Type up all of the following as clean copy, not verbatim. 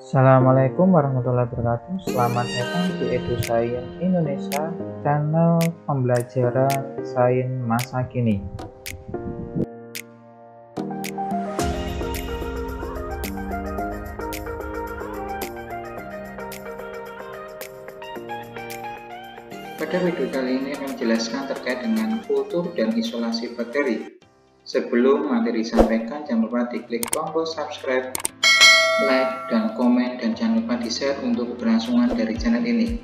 Assalamualaikum warahmatullahi wabarakatuh. Selamat datang di EduScience Indonesia, channel pembelajaran sains masa kini. Pada video kali ini akan menjelaskan terkait dengan kultur dan isolasi bakteri. Sebelum materi disampaikan, jangan lupa diklik tombol subscribe, like, dan komen, dan jangan lupa di-share untuk keberlangsungan dari channel ini.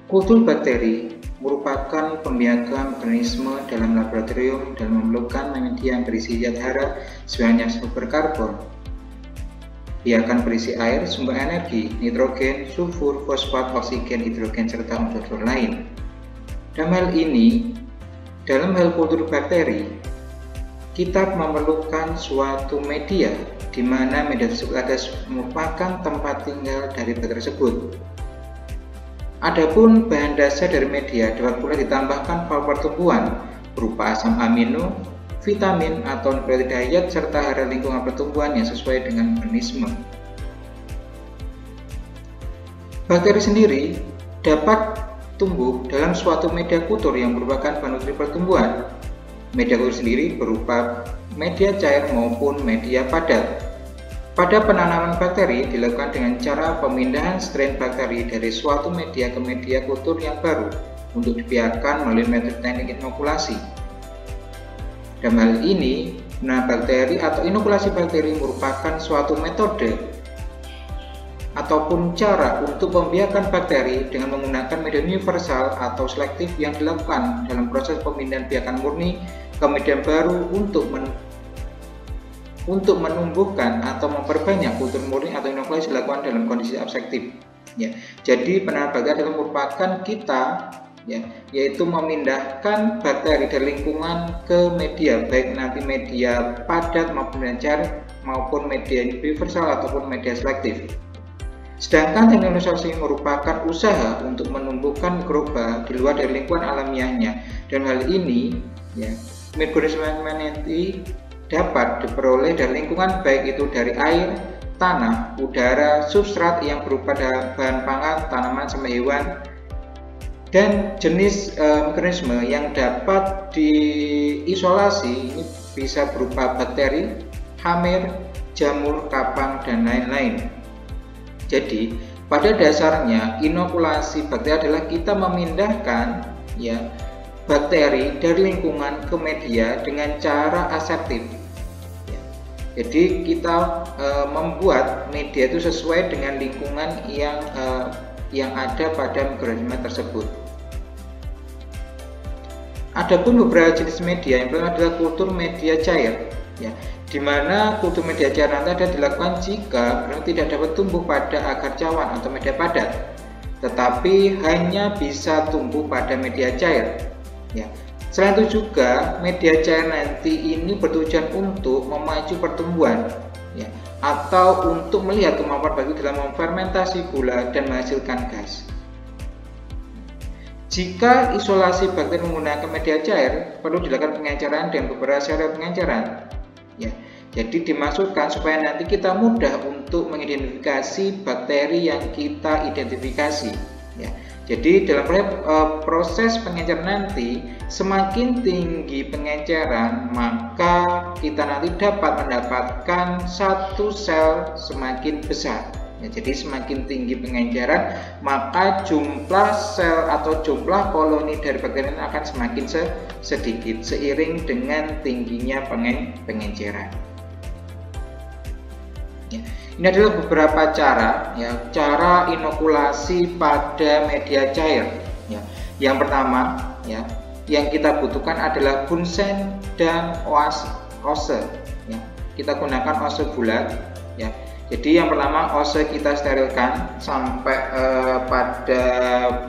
Kultur bakteri merupakan pembiakan organisme dalam laboratorium dan memerlukan media yang berisi zat hara sebanyak sumber karbon, biakan berisi air, sumber energi, nitrogen, sulfur, fosfat, oksigen, hidrogen, serta unsur-unsur lain. Dalam hal kultur bakteri, kita memerlukan suatu media di mana media tersebut merupakan tempat tinggal dari bakteri tersebut. Adapun bahan dasar dari media dapat pula ditambahkan faktor pertumbuhan berupa asam amino, vitamin atau nukleotida diet serta hara lingkungan pertumbuhan yang sesuai dengan organisme. Bakteri sendiri dapat tumbuh dalam suatu media kultur yang merupakan bahan nutri pertumbuhan. Media kultur sendiri berupa media cair maupun media padat. Pada penanaman bakteri dilakukan dengan cara pemindahan strain bakteri dari suatu media ke media kultur yang baru untuk dibiarkan melalui metode teknik inokulasi. Dalam hal ini, penanaman bakteri atau inokulasi bakteri merupakan suatu metode ataupun cara untuk membiarkan bakteri dengan menggunakan media universal atau selektif yang dilakukan dalam proses pemindahan biakan murni ke media baru untuk menumbuhkan atau memperbanyak kultur murni atau inokulasi dilakukan dalam kondisi absektif. Jadi penanaman bakteri adalah merupakan kita yaitu memindahkan bakteri dari lingkungan ke media, baik nanti media padat maupun media cair maupun media universal ataupun media selektif. Sedangkan teknik isolasi merupakan usaha untuk menumbuhkan mikroba di luar dari lingkungan alamiahnya. Dan hal ini, mikroorganisme nanti dapat diperoleh dari lingkungan baik itu dari air, tanah, udara, substrat yang berupa bahan pangan, tanaman, sampai hewan, dan jenis mikroorganisme yang dapat diisolasi ini bisa berupa bakteri, hamir, jamur, kapang, dan lain-lain. Jadi pada dasarnya inokulasi bakteri adalah kita memindahkan bakteri dari lingkungan ke media dengan cara aseptif. Jadi kita membuat media itu sesuai dengan lingkungan yang ada pada mikroorganisme tersebut. Adapun beberapa jenis media yang pertama adalah kultur media cair, di mana kultur media cair nanti ada dilakukan jika tidak dapat tumbuh pada agar cawan atau media padat, tetapi hanya bisa tumbuh pada media cair. Selain itu juga media cair nanti ini bertujuan untuk memacu pertumbuhan, atau untuk melihat kemampuan bakteri dalam memfermentasi gula dan menghasilkan gas. Jika isolasi bakteri menggunakan media cair, perlu dilakukan pengenceran dan beberapa syarat pengenceran. Jadi dimaksudkan supaya nanti kita mudah untuk mengidentifikasi bakteri yang kita identifikasi. Jadi dalam proses pengenceran nanti, semakin tinggi pengenceran, maka kita nanti dapat mendapatkan satu sel semakin besar. Jadi semakin tinggi pengenceran, maka jumlah sel atau jumlah koloni dari bakteri akan semakin sedikit seiring dengan tingginya pengenceran. Ini adalah beberapa cara, cara inokulasi pada media cair. Yang pertama, yang kita butuhkan adalah bunsen dan ose. Kita gunakan ose bulat. Jadi yang pertama, ose kita sterilkan sampai pada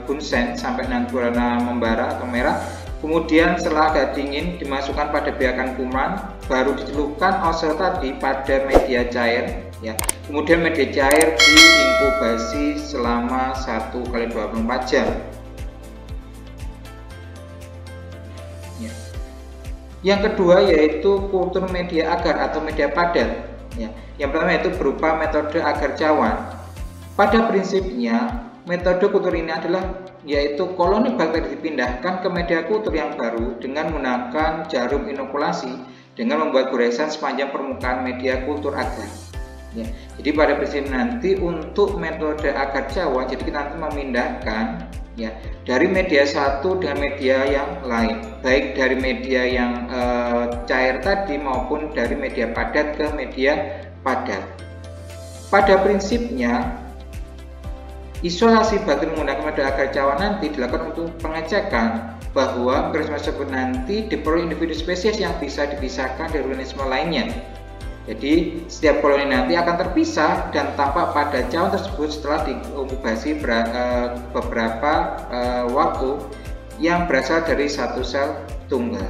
bunsen sampai nanti warna membara atau merah. Kemudian setelah agak dingin dimasukkan pada biakan kuman, baru dicelupkan ose tadi pada media cair. Kemudian media cair diinkubasi selama 1x24 jam. Yang kedua yaitu kultur media agar atau media padat. Ya, yang pertama yaitu berupa metode agar cawan. Pada prinsipnya, metode kultur ini adalah yaitu koloni bakteri dipindahkan ke media kultur yang baru dengan menggunakan jarum inokulasi dengan membuat goresan sepanjang permukaan media kultur agar. Ya, jadi pada prinsip nanti untuk metode agar cawan, jadi kita nanti memindahkan ya dari media satu dengan media yang lain, baik dari media yang cair tadi maupun dari media padat ke media padat. Pada prinsipnya isolasi bakteri menggunakan metode agar cawan nanti dilakukan untuk pengecekan bahwa organisme tersebut nanti diperoleh individu spesies yang bisa dipisahkan dari organisme lainnya. Jadi setiap koloni nanti akan terpisah dan tampak pada cawan tersebut setelah diinkubasi beberapa waktu yang berasal dari satu sel tunggal.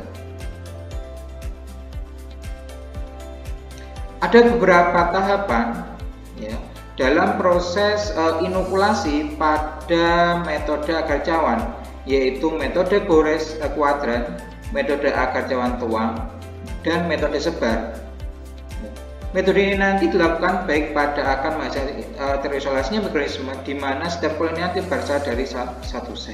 Ada beberapa tahapan ya dalam proses inokulasi pada metode agar cawan, yaitu metode gores kuadran, metode agar cawan tuang, dan metode sebar. Metode ini nanti dilakukan baik pada akan masa terisolasinya mikroorganisme di mana setiap koloni nanti berasal dari satu sel.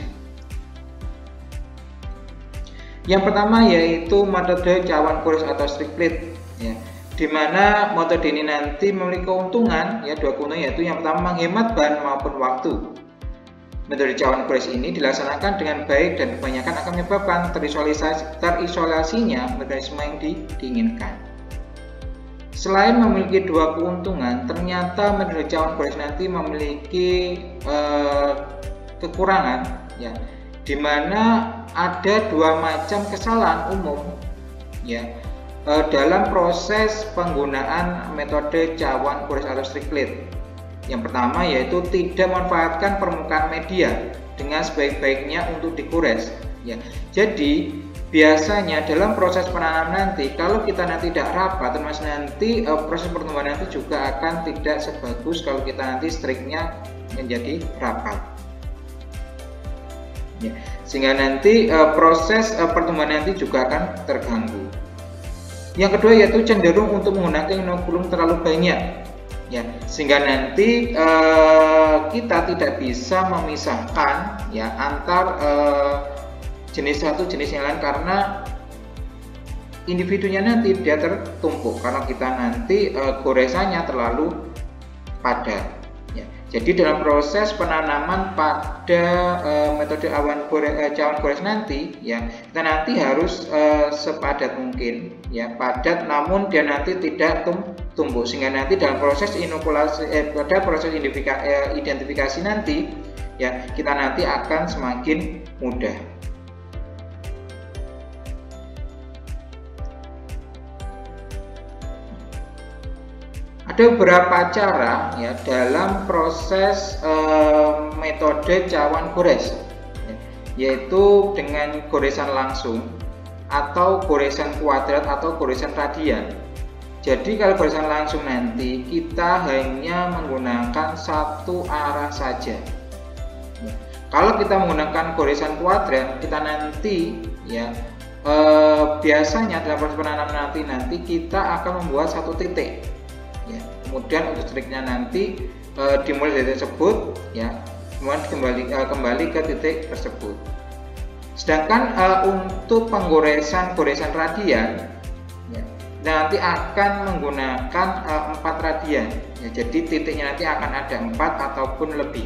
Yang pertama yaitu metode cawan gores atau strictlet, ya, di mana metode ini nanti memiliki keuntungan, ya, dua keuntungan, yaitu yang pertama menghemat bahan maupun waktu. Metode cawan gores ini dilaksanakan dengan baik dan kebanyakan akan menyebabkan terisolasinya mikroorganisme yang diinginkan. Selain memiliki dua keuntungan, ternyata metode cawan gores nanti memiliki kekurangan, ya, di mana ada dua macam kesalahan umum, ya, dalam proses penggunaan metode cawan gores atau strictlet. Yang pertama yaitu tidak memanfaatkan permukaan media dengan sebaik-baiknya untuk digores. Ya, jadi biasanya dalam proses penanaman nanti, kalau kita nanti tidak rapat, termasuk nanti proses pertumbuhan nanti juga akan tidak sebagus kalau kita nanti striknya menjadi rapat. Ya, sehingga nanti proses pertumbuhan nanti juga akan terganggu. Yang kedua yaitu cenderung untuk menggunakan inokulum terlalu banyak, ya, sehingga nanti kita tidak bisa memisahkan ya antar jenis satu jenis yang lain karena individunya nanti dia tertumpuk karena kita nanti goresannya terlalu padat. Ya. Jadi dalam proses penanaman pada metode cawan gores nanti, ya, kita nanti harus sepadat mungkin, ya, padat namun dia nanti tidak tumpuk sehingga nanti dalam proses inokulasi pada proses identifikasi nanti, ya, kita nanti akan semakin mudah. Ada beberapa cara ya dalam proses metode cawan gores, ya, yaitu dengan goresan langsung atau goresan kuadrat atau goresan radian. Jadi kalau goresan langsung nanti kita hanya menggunakan satu arah saja. Ya. Kalau kita menggunakan goresan kuadrat, kita nanti ya biasanya dalam proses penanaman nanti kita akan membuat satu titik. Ya, kemudian untuk striknya nanti dimulai dari tersebut, ya, kemudian kembali ke titik tersebut. Sedangkan untuk goresan radian, ya, nanti akan menggunakan 4 radian. Ya, jadi titiknya nanti akan ada 4 ataupun lebih.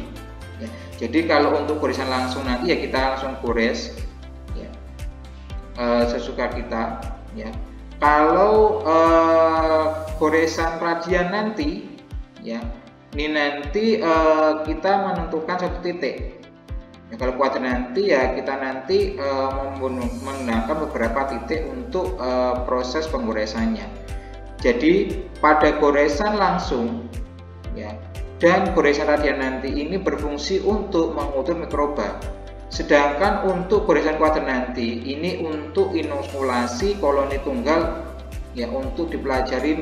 Ya, jadi kalau untuk goresan langsung nanti ya kita langsung gores, ya, sesuka kita, ya. Kalau goresan radian nanti, ya, ini nanti kita menentukan satu titik. Ya, kalau kuadrat nanti ya kita nanti menggunakan beberapa titik untuk proses penggoresannya. Jadi pada goresan langsung, ya, dan goresan radian nanti ini berfungsi untuk mengukur mikroba. Sedangkan untuk goresan kuadrat nanti ini untuk inokulasi koloni tunggal, ya, untuk dipelajari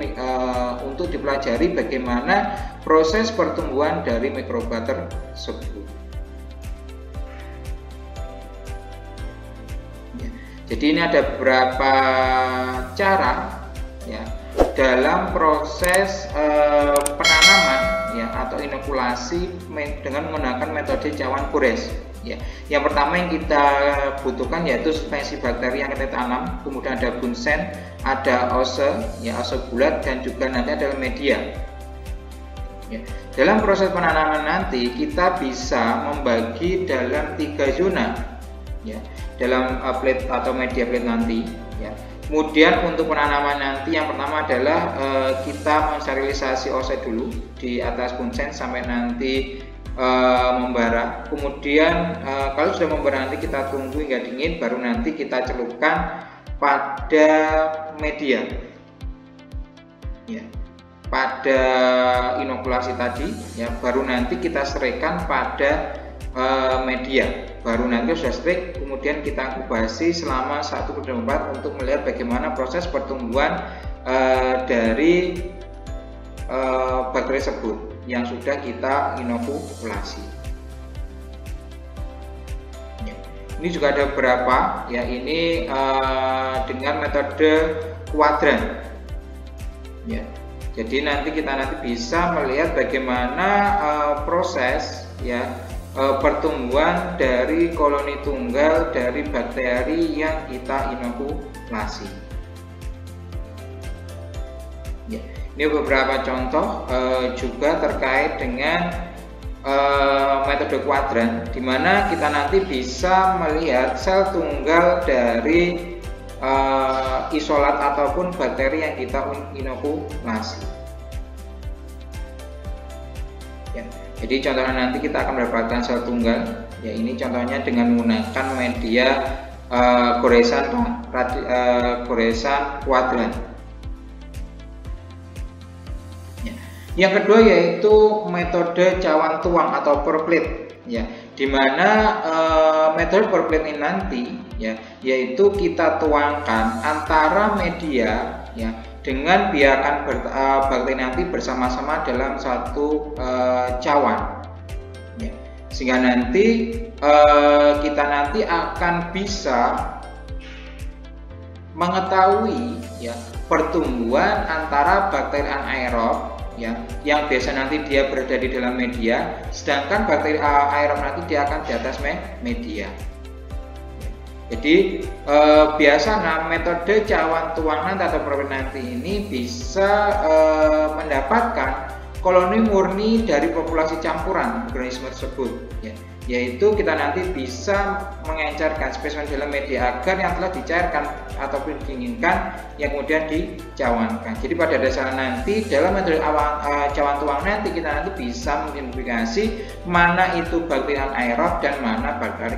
bagaimana proses pertumbuhan dari mikroba tersebut. Ya, jadi ini ada beberapa cara, ya, dalam proses penanaman ya atau inokulasi dengan menggunakan metode cawan gores. Ya, yang pertama yang kita butuhkan yaitu spesies bakteri yang kita tanam, kemudian ada bunsen, ada ose, ya ose bulat, dan juga nanti ada media. Ya, dalam proses penanaman nanti kita bisa membagi dalam 3 zona, ya, dalam plate atau media plate nanti. Ya. Kemudian untuk penanaman nanti yang pertama adalah kita mensterilisasi ose dulu di atas bunsen sampai nanti membara. Kemudian kalau sudah membara nanti kita tunggu hingga dingin, baru nanti kita celupkan pada media, ya, pada inokulasi tadi, ya, baru nanti kita seraikan pada media, baru nanti sudah serik, kemudian kita inkubasi selama 1-4 untuk melihat bagaimana proses pertumbuhan dari bakteri tersebut yang sudah kita inokulasi. Ya. Ini juga ada beberapa, ya, ini dengan metode kuadran. Ya. Jadi nanti kita bisa melihat bagaimana proses, ya, pertumbuhan dari koloni tunggal dari bakteri yang kita inokulasi. Ya, ini beberapa contoh juga terkait dengan metode kuadran, di mana kita nanti bisa melihat sel tunggal dari isolat ataupun bakteri yang kita inokulasi. Ya. Jadi contohnya nanti kita akan mendapatkan sel tunggal, ya, ini contohnya dengan menggunakan media goresan kuadran. Ya. Yang kedua yaitu metode cawan tuang atau pour plate, ya, di mana metode pour plate ini nanti, ya, yaitu kita tuangkan antara media, ya, dengan biarkan bakteri nanti bersama-sama dalam satu cawan, ya. Sehingga nanti kita nanti akan bisa mengetahui, ya, pertumbuhan antara bakteri anaerob, ya, yang biasa nanti dia berada di dalam media, sedangkan bakteri aerob nanti dia akan di atas media. Jadi biasanya metode cawan tuang nanti atau pour nanti ini bisa mendapatkan koloni murni dari populasi campuran organisme tersebut, ya, yaitu kita nanti bisa mengencerkan spesimen dalam media agar yang telah dicairkan ataupun diinginkan yang kemudian dicawankan. Jadi pada dasarnya nanti dalam metode cawan tuang nanti kita nanti bisa mengidentifikasi mana itu bakteri anaerob dan mana bakteri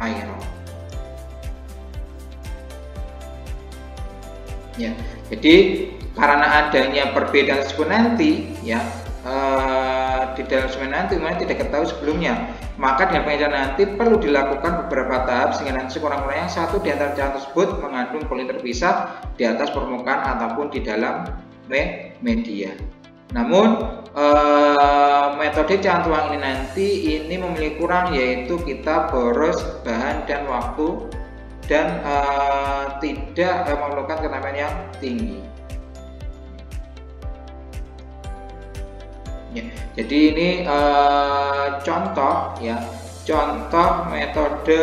aerob. Ya, jadi karena adanya perbedaan tersebut nanti, ya, di dalam semen nanti tidak ketahui sebelumnya, maka dengan pengejaran nanti perlu dilakukan beberapa tahap sehingga nanti sekurang-kurangnya satu di antara cawan tersebut mengandung koloni terpisah di atas permukaan ataupun di dalam media. Namun metode cawan tuang ini nanti ini memiliki kurang, yaitu kita boros bahan dan waktu dan tidak memerlukan keterampilan yang tinggi. Ya, jadi ini contoh, ya, contoh metode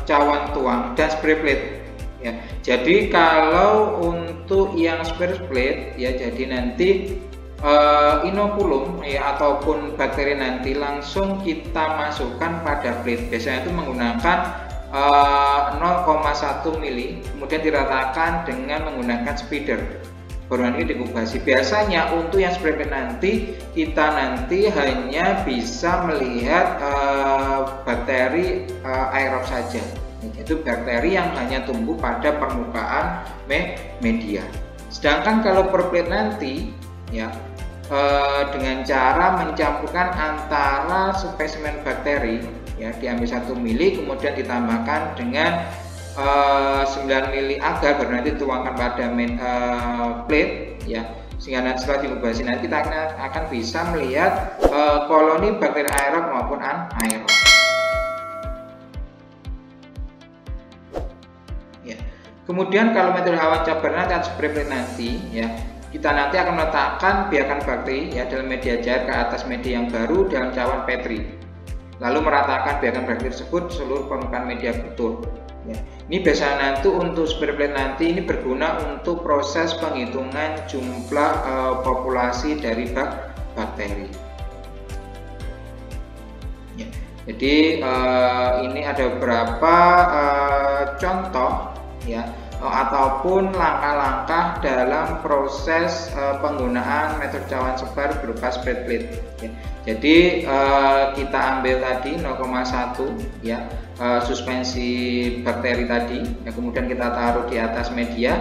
cawan tuang dan spray plate. Ya, jadi kalau untuk yang spray plate, ya, jadi nanti inokulum, ya, ataupun bakteri nanti langsung kita masukkan pada plate. Biasanya itu menggunakan 0,1 mili, kemudian diratakan dengan menggunakan spider, baru nanti diinkubasi. Biasanya untuk yang spray plate nanti kita nanti hanya bisa melihat bakteri aerob saja, yaitu bakteri yang hanya tumbuh pada permukaan media. Sedangkan kalau pour plate nanti, ya, dengan cara mencampurkan antara spesimen bakteri, ya, diambil 1 mili kemudian ditambahkan dengan 9 mili agar baru nanti dituangkan pada plate, ya, sehingga nanti setelah diinkubasi nanti kita akan bisa melihat koloni bakteri aerob maupun anaerob. Ya. Kemudian kalau metode awan cabar nanti atau spray plate nanti ya, kita nanti akan meletakkan biakan bakteri ya dalam media cair ke atas media yang baru dalam cawan Petri. Lalu meratakan biakan bakteri tersebut seluruh permukaan media kultur. Ya. Ini biasanya nanti untuk spray plate nanti ini berguna untuk proses penghitungan jumlah populasi dari bakteri. Ya. Jadi ini ada beberapa contoh ya ataupun langkah-langkah dalam proses penggunaan metode cawan sebar berupa spray plate. Ya. Jadi kita ambil tadi 0,1 ya suspensi bakteri tadi, ya, kemudian kita taruh di atas media,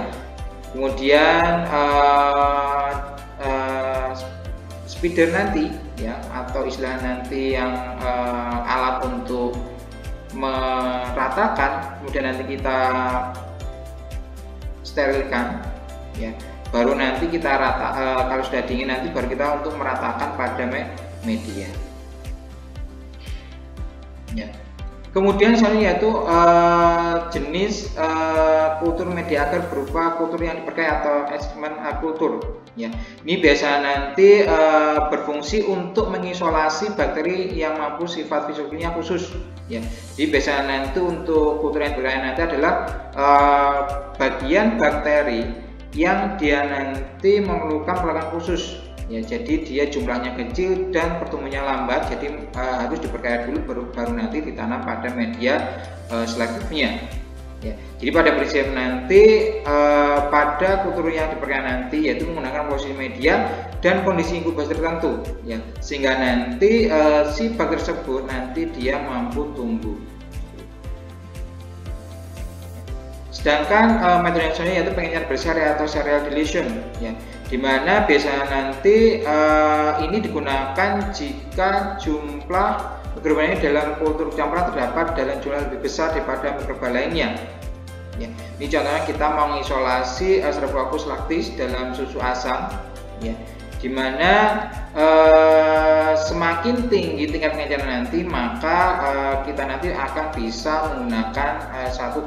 kemudian speeder nanti ya atau istilah nanti yang alat untuk meratakan, kemudian nanti kita sterilkan ya, baru nanti kita kalau sudah dingin nanti baru kita untuk meratakan pada media ya. Kemudian selanjutnya yaitu jenis kultur media agar berupa kultur yang diperkaya atau eksperimen kultur ya. Ini biasa nanti berfungsi untuk mengisolasi bakteri yang mampu sifat fisiologinya khusus ya. Jadi biasa nanti untuk kultur yang diperkaya nanti adalah bagian bakteri yang dia nanti memerlukan perlakuan khusus ya, jadi dia jumlahnya kecil dan pertumbuhannya lambat, jadi harus diperkaya dulu baru nanti ditanam pada media selektifnya ya. Jadi pada prinsip nanti pada kultur yang diperkaya nanti yaitu menggunakan posisi media dan kondisi inkubasi tertentu ya, sehingga nanti si bakteri tersebut nanti dia mampu tumbuh. Sedangkan metode yang selanjutnya yaitu pengencer berserial atau serial deletion ya, dimana biasanya nanti ini digunakan jika jumlah mikroba ini dalam kultur campuran terdapat dalam jumlah lebih besar daripada mikroba lainnya ya. Ini contohnya kita mau mengisolasi Streptococcus lactis dalam susu asam ya, dimana semakin tinggi tingkat pengenceran nanti maka kita nanti akan bisa menggunakan satu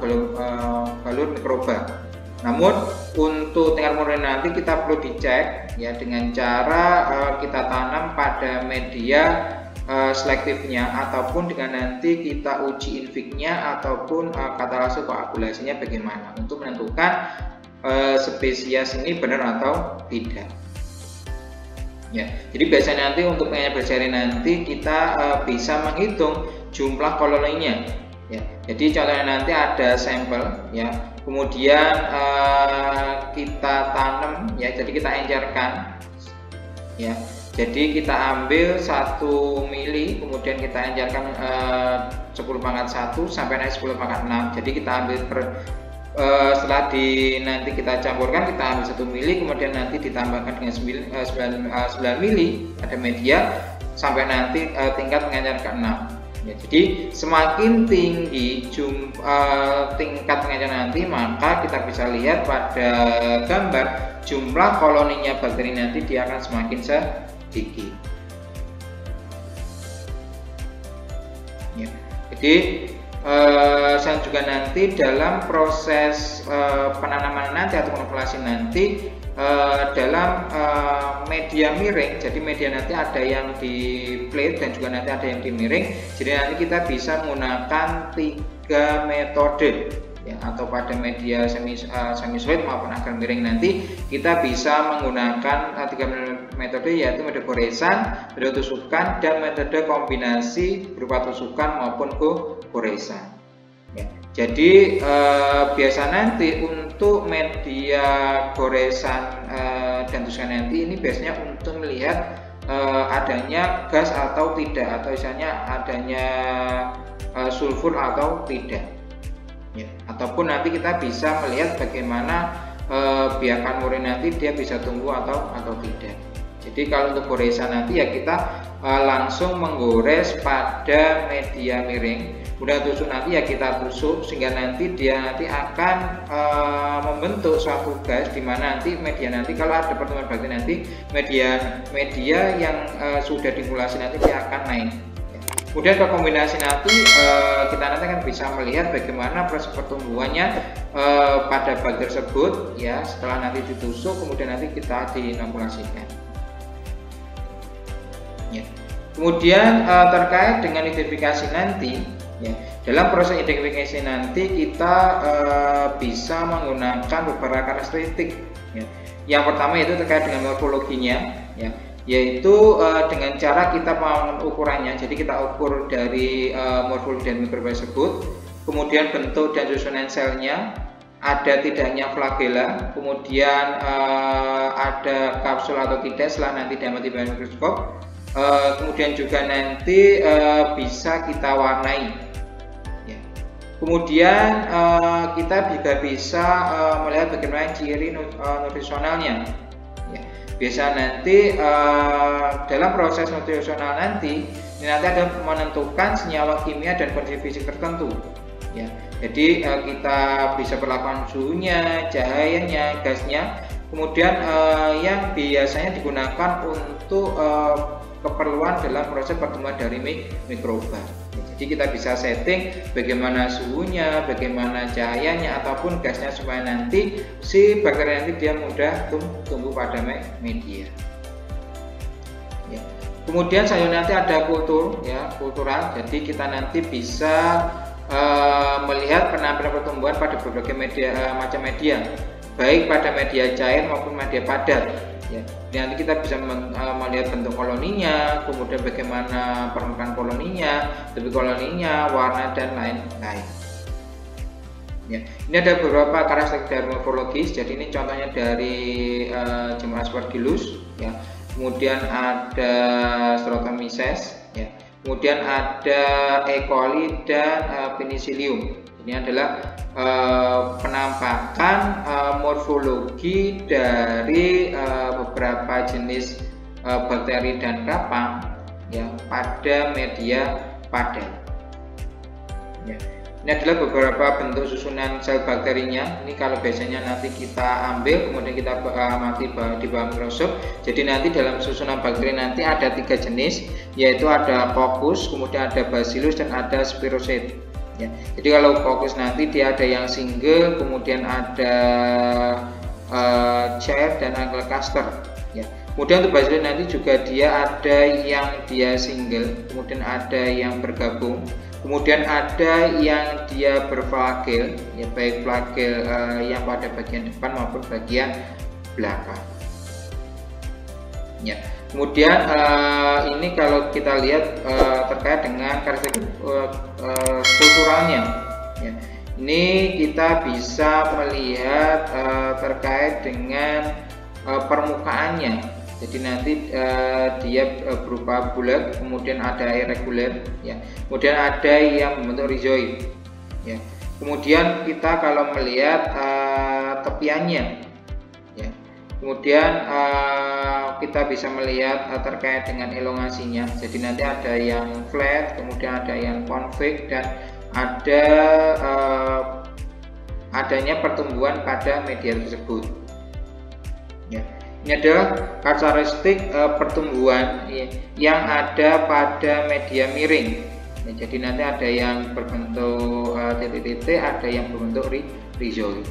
balur mikroba. Namun untuk tingkat murni nanti kita perlu dicek ya dengan cara kita tanam pada media selektifnya ataupun dengan nanti kita uji inviknya ataupun katalase koagulasinya bagaimana untuk menentukan spesies ini benar atau tidak. Ya, jadi biasanya nanti untuk pengencer berseri nanti kita bisa menghitung jumlah koloninya. Ya, jadi contohnya nanti ada sampel, ya, kemudian kita tanam, ya, jadi kita encerkan, ya, jadi kita ambil 1 mili, kemudian kita encerkan 10⁻�1 sampai naik 10⁻�6. Jadi kita ambil setelah nanti kita campurkan, kita ambil 1 mili, kemudian nanti ditambahkan dengan 9 mili ada media sampai nanti tingkat pengencer ke-6. Ya, jadi semakin tinggi tingkat pengencer nanti, maka kita bisa lihat pada gambar jumlah koloninya bakteri nanti dia akan semakin sedikit. Ya, jadi saya juga nanti dalam proses penanaman nanti atau inokulasi nanti dalam media miring, jadi media nanti ada yang di plate dan juga nanti ada yang di miring, jadi nanti kita bisa menggunakan 3 metode, ya, atau pada media semi solid maupun agar miring nanti kita bisa menggunakan 3 metode, yaitu metode goresan, metode tusukan, dan metode kombinasi berupa tusukan maupun goresan. Ya, jadi biasa nanti untuk media goresan dan tusukan nanti ini biasanya untuk melihat adanya gas atau tidak, atau misalnya adanya sulfur atau tidak. Ya, ataupun nanti kita bisa melihat bagaimana biakan murin nanti dia bisa tumbuh atau tidak. Jadi kalau untuk goresan nanti ya kita langsung menggores pada media miring, kemudian tusuk nanti ya kita tusuk sehingga nanti dia nanti akan membentuk suatu gas di mana nanti media nanti kalau ada pertemuan bakteri nanti media yang sudah diinkulasi nanti dia akan naik. Kemudian ke kombinasi nanti kita nanti akan bisa melihat bagaimana proses pertumbuhannya pada bakteri tersebut ya, setelah nanti ditusuk kemudian nanti kita diinokulasikan. Ya. Kemudian terkait dengan identifikasi nanti ya, dalam proses identifikasi nanti kita bisa menggunakan beberapa karakteristik ya. Yang pertama itu terkait dengan morfologinya ya, yaitu dengan cara kita mengukur ukurannya. Jadi kita ukur dari morfologi dan mikroba tersebut, kemudian bentuk dan susunan selnya, ada tidaknya flagela, kemudian ada kapsul atau tidak setelah nanti diamati dengan mikroskop, kemudian juga nanti bisa kita warnai ya. Kemudian kita juga bisa melihat bagaimana ciri nutrisionalnya ya. Biasa nanti dalam proses nutrisional nanti ini nanti ada menentukan senyawa kimia dan kondisi fisik tertentu ya. Jadi kita bisa perlakuan suhunya, cahayanya, gasnya, kemudian yang biasanya digunakan untuk keperluan dalam proses pertumbuhan dari mikroba. Jadi kita bisa setting bagaimana suhunya, bagaimana cahayanya ataupun gasnya supaya nanti si bakteri nanti dia mudah tumbuh pada media. Ya. Kemudian selanjutnya nanti ada kultur ya, kultural. Jadi kita nanti bisa melihat penampilan pertumbuhan pada berbagai macam media, baik pada media cair maupun media padat. Ya, nanti kita bisa melihat bentuk koloninya, kemudian bagaimana permukaan koloninya, tepi koloninya, warna dan lain-lain. Ya, ini ada beberapa karakteristik dari morfologis. Jadi ini contohnya dari jamur Aspergillus. Ya, kemudian ada Streptomyces. Ya, kemudian ada E. coli dan Penicillium. Ini adalah penampakan morfologi dari beberapa jenis bakteri dan kapang ya, pada media padat. Ya. Ini adalah beberapa bentuk susunan sel bakterinya. Ini kalau biasanya nanti kita ambil kemudian kita amati di bawah mikroskop. Jadi nanti dalam susunan bakteri nanti ada 3 jenis, yaitu ada Coccus, kemudian ada Bacillus dan ada Spirochaete. Ya, jadi kalau Coccus nanti dia ada yang single, kemudian ada chair dan Anglecaster. Ya. Kemudian untuk Bacillus nanti juga dia ada yang dia single, kemudian ada yang bergabung, kemudian ada yang dia berflagel, ya, baik flagel yang pada bagian depan maupun bagian belakang. Ya. Kemudian ini kalau kita lihat terkait dengan karakteristik kulturalnya, ya. Ini kita bisa melihat terkait dengan permukaannya. Jadi nanti dia berupa bulat, kemudian ada irregular, ya. Kemudian ada yang membentuk rhizoid, ya. Kemudian kita kalau melihat tepiannya, ya. Kemudian kita bisa melihat terkait dengan elongasinya. Jadi nanti ada yang flat, kemudian ada yang convex dan ada adanya pertumbuhan pada media tersebut. Ya. Ini adalah karakteristik pertumbuhan yang ada pada media miring. Ya, jadi nanti ada yang berbentuk titik-titik, ada yang berbentuk rhizoid.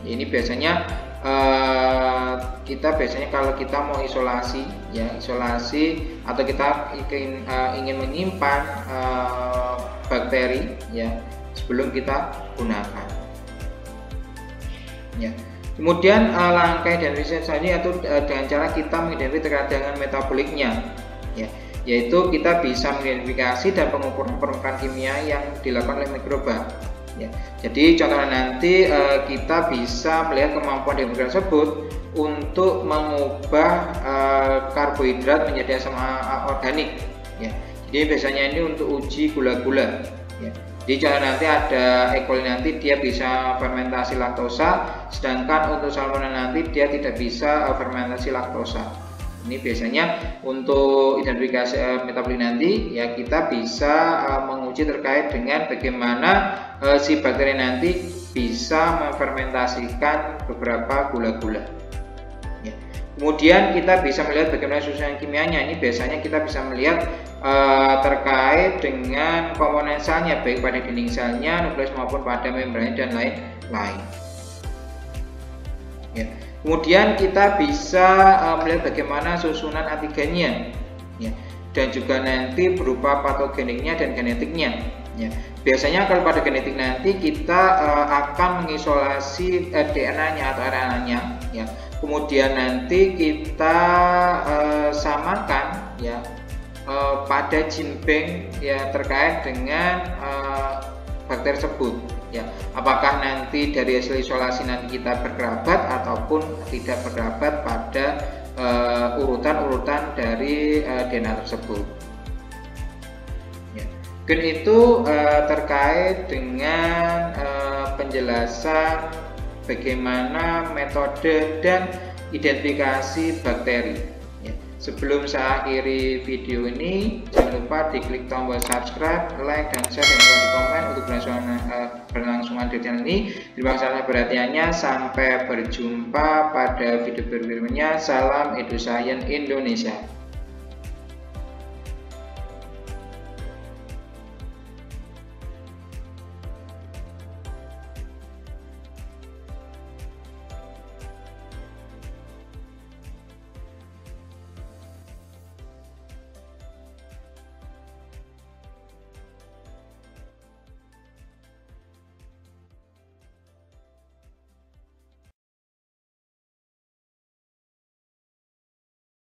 Ya, ini biasanya kita biasanya kalau kita mau isolasi ya, isolasi atau kita ingin menyimpan bakteri ya sebelum kita gunakan ya. Kemudian langkah identifikasi selanjutnya yaitu dengan cara kita mengidentifikasi dengan metaboliknya ya, yaitu kita bisa mengidentifikasi dan pengukuran permukaan kimia yang dilakukan oleh mikroba. Ya, jadi contohnya nanti kita bisa melihat kemampuan dari mikroba tersebut untuk mengubah karbohidrat menjadi asam organik. Ya, jadi biasanya ini untuk uji gula-gula. Ya, jadi contohnya nanti ada E. coli nanti dia bisa fermentasi laktosa, sedangkan untuk salmonella nanti dia tidak bisa fermentasi laktosa. Ini biasanya untuk identifikasi metabolik nanti ya kita bisa menguji terkait dengan bagaimana si bakteri nanti bisa memfermentasikan beberapa gula-gula. Ya. Kemudian kita bisa melihat bagaimana susunan kimianya. Ini biasanya kita bisa melihat terkait dengan komponen selnya, baik pada dinding selnya, nukleus maupun pada membrannya dan lain-lain. Ya. Kemudian kita bisa melihat bagaimana susunan antigennya, ya, dan juga nanti berupa patogeniknya dan genetiknya. Ya. Biasanya kalau pada genetik nanti kita akan mengisolasi DNA-nya atau RNA-nya, ya. Kemudian nanti kita samakan, ya, pada gene bank ya terkait dengan bakteri tersebut. Ya, apakah nanti dari hasil isolasi nanti kita berkerabat ataupun tidak berkerabat pada urutan-urutan dari DNA tersebut. Ya. Mungkin itu terkait dengan penjelasan bagaimana metode dan identifikasi bakteri. Ya. Sebelum saya akhiri video ini, jangan lupa diklik tombol subscribe, like, dan share, dan di komen untuk berlangsungan di channel ini. Terima kasih atas perhatiannya. Sampai berjumpa pada video berikutnya. Salam EduScience Indonesia.